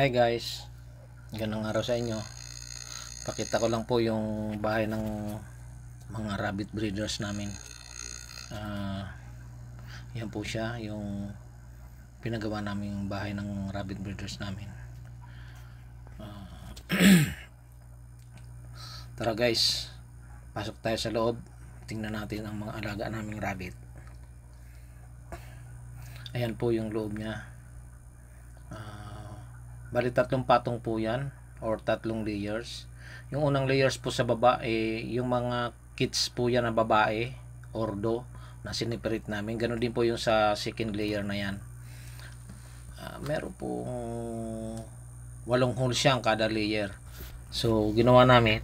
Hi guys, ganang araw sa inyo. Pakita ko lang po yung bahay ng mga rabbit breeders namin. Yan po siya, yung pinagawa namin bahay ng rabbit breeders namin. Tara guys, pasok tayo sa loob. Tingnan natin ang mga alaga naming rabbit. Ayan po yung loob niya. Bali 3 patong po yan, or 3 layers. Yung unang layers po sa baba, yung mga kits po yan na babae, ordo, na siniperate namin. Ganon din po yung sa second layer na yan. Meron po 8 holes siyang kada layer. So ginawa namin,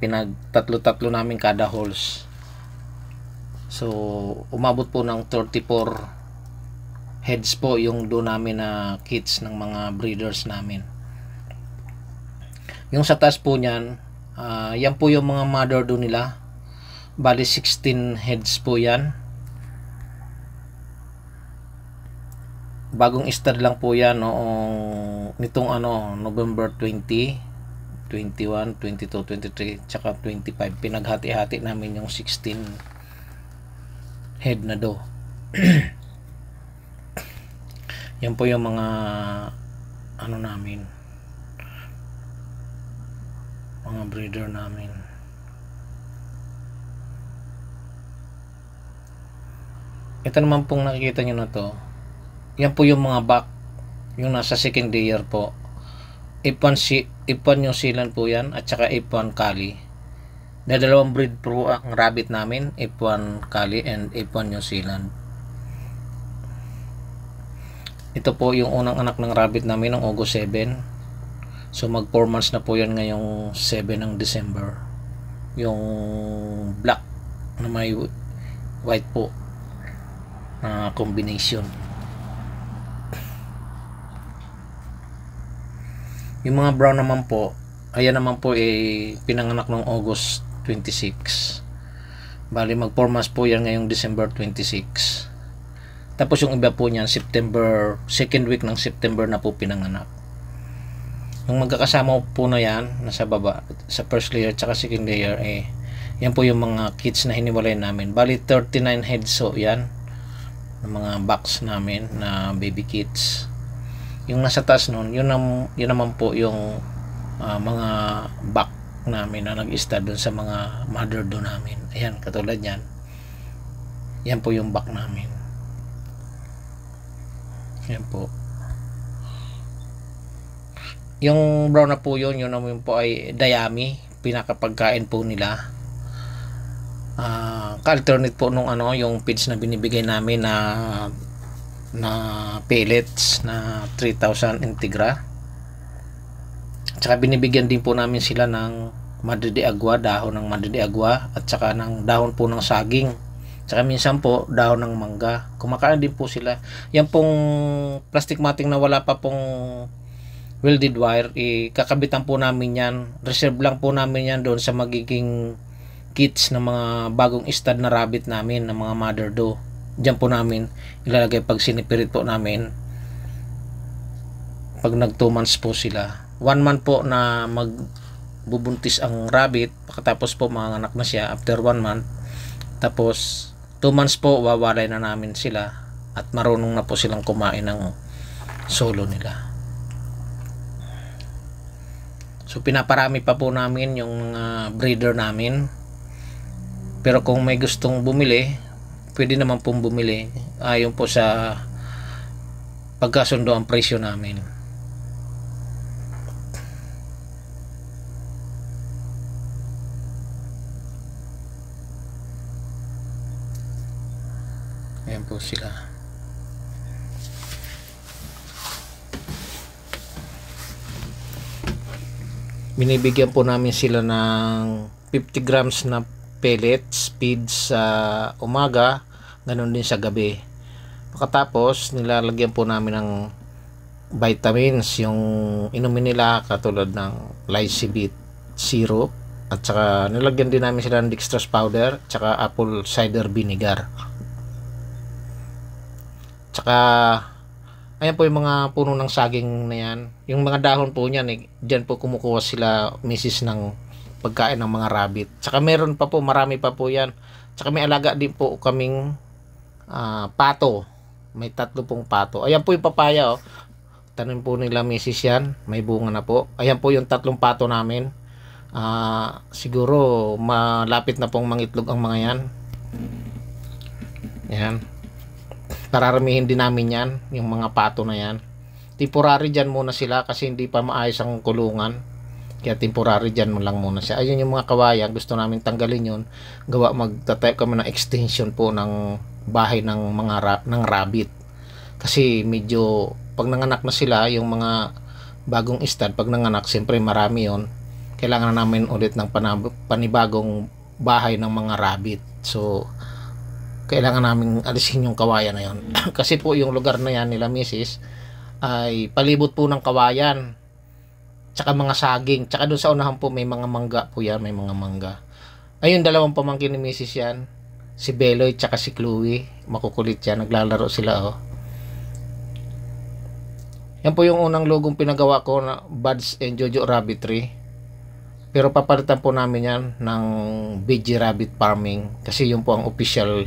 pinag-tatlo namin kada holes. So umabot po ng 34 heads po yung doon namin na kits ng mga breeders namin. Yung sa taas po niyan, yan po yung mga mother doon nila. Bali 16 heads po yan. Bagong start lang po yan noong nitong November 20, 21, 22, 23 tsaka 25. Pinaghati-hati namin yung 16 head na do. Yan po yung mga namin, mga breeder namin. Ito naman pong nakikita nyo na to, yan po yung mga back, yung nasa second layer po. F1 New Zealand po yan, at saka F1 Cali. Dalawang breed po ang rabbit namin, F1 Cali and F1 New Zealand. Ito po yung unang anak ng rabbit namin ng August 7. So mag 4 months na po yan ngayong 7 ng December. Yung black na may white po na combination. Yung mga brown naman po, ayan naman po pinanganak ng August 26. Bali mag 4 months po yan ngayong December 26. Tapos yung iba po niyan, September, second week ng September na po pinanganak. Yung magkakasama po na yan, nasa baba, sa first layer tsaka second layer, yan po yung mga kits na hiniwalay namin. Bali 39 heads so yan, ng mga box namin na baby kits. Yung nasa taas nun, yun naman po yung mga back namin na nag-stud dun sa mga mother do namin. Ayan, katulad yan. Yan po yung back namin. Yan po. Yung brown na po yun naman po ay dayami, pinakapagkain po nila. Ka-alternate po nung yung feeds na binibigay namin na pellets na 3,000 integra. Tsaka binibigyan din po namin sila ng madre de agua, dahon ng madre de agua, at saka ng dahon po ng saging. Tsaka minsan po dahon ng mangga. Kumakain din po sila. Yan pong plastic matting na wala pa pong welded wire, kakabitan po namin yan. Reserve lang po namin yan doon sa magiging kits ng mga bagong stud na rabbit namin, ng mga mother do. Diyan po namin ilalagay pag sinipirit po namin. Pag nag 2 months po sila. 1 month po na magbubuntis ang rabbit. Pagkatapos po manganak na siya after 1 month. Tapos 2 months po wawalay na namin sila at marunong na po silang kumain ng solo nila. So pinaparami pa po namin yung breeder namin. Pero kung may gustong bumili, pwede naman pong bumili ayon po sa pagkasundo ang presyo namin. Ayan po sila. Binibigyan po namin sila ng 50 grams na pellets, feeds sa umaga, ganun din sa gabi. Pagkatapos, nilalagyan po namin ng vitamins, yung inumin nila katulad ng Lysibit syrup, at saka nilagyan din namin sila ng dextrose powder, at saka apple cider vinegar. Tsaka Ayan po yung mga puno ng saging na yan. Yung mga dahon po niyan, dyan po kumukuha sila misis ng pagkain ng mga rabbit. Tsaka meron pa po, marami pa po yan. Tsaka may alaga din po kaming pato. May 3 pong pato. Ayan po yung papaya, oh. Tanim po nila misis yan. May bunga na po. Ayan po yung 3 pato namin. Siguro malapit na pong mangitlog ang mga yan. Yan. Pararamihin din namin yan, yung mga pato na yan. Temporary dyan muna sila kasi hindi pa maayos ang kulungan. Kaya temporary dyan lang muna siya. Ayun yung mga kawayan, gusto namin tanggalin yun. Magtatayo kami ng extension po ng bahay ng mga ng rabbit. Kasi medyo pag nanganak na sila, yung mga bagong stud, pag nanganak, siyempre marami yon. Kailangan na namin ulit ng panibagong bahay ng mga rabbit. So kailangan namin alisin yung kawayan na yon. Kasi po yung lugar na yan nila misis ay palibot po ng kawayan, tsaka mga saging, tsaka doon sa unahan po may mga mangga po yan, may mga mangga. Ayun, 2 pamangkin ni misis yan, si Beloy tsaka si Chloe. Makukulit yan, naglalaro sila, oh. Yan po yung unang logong pinagawa ko na Buds and Jojo Rabbitry. Pero papalitan po namin yan ng BG Rabbit Farming kasi yun po ang official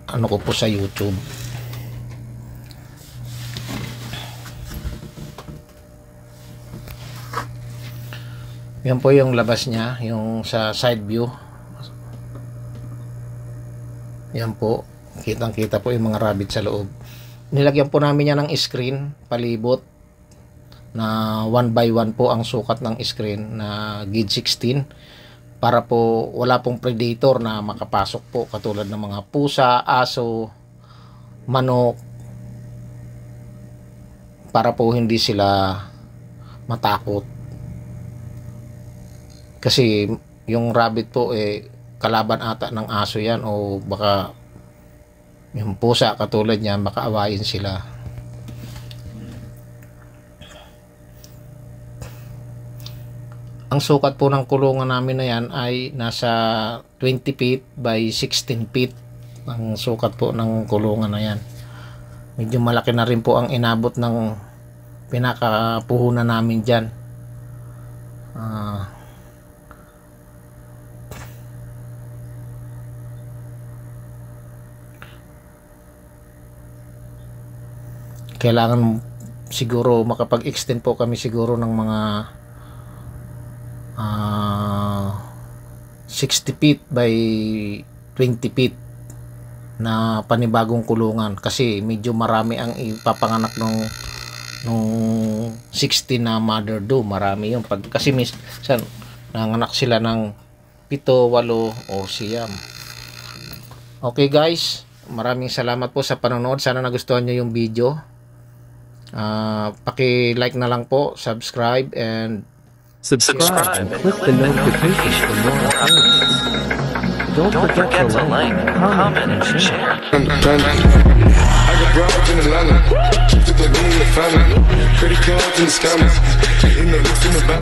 ano ko po sa YouTube. Yan po yung labas niya, yung sa side view. Yan po, kitang-kita po yung mga rabbit sa loob. Nilagyan po namin yan ng screen palibot na 1x1 po ang sukat ng screen na gauge 16 para po wala pong predator na makapasok po katulad ng mga pusa, aso, manok, para po hindi sila matakot. Kasi yung rabbit po kalaban ata ng aso yan, o baka yung pusa katulad niyan, baka awayin sila. Ang sukat po ng kulungan namin na yan ay nasa 20 feet by 16 feet ang sukat po ng kulungan na yan. Medyo malaki na rin po ang inabot ng pinakapuhunan namin dyan. Kailangan siguro makapag-extend po kami siguro ng mga 60 feet by 20 feet na panibagong kulungan kasi medyo marami ang ipapanganak nung 60 na mother doe. Marami yun kasi minsan nanganak sila ng 7, 8 o siyam. Okay guys, maraming salamat po sa panonood. Sana nagustuhan nyo yung video. Paki-like na lang po, subscribe and subscribe and click the notifications for more updates. Don't forget to like, comment, and share. I got broads in Atlanta, took the lean in the family, credit cards and the scammers, in the list in the back.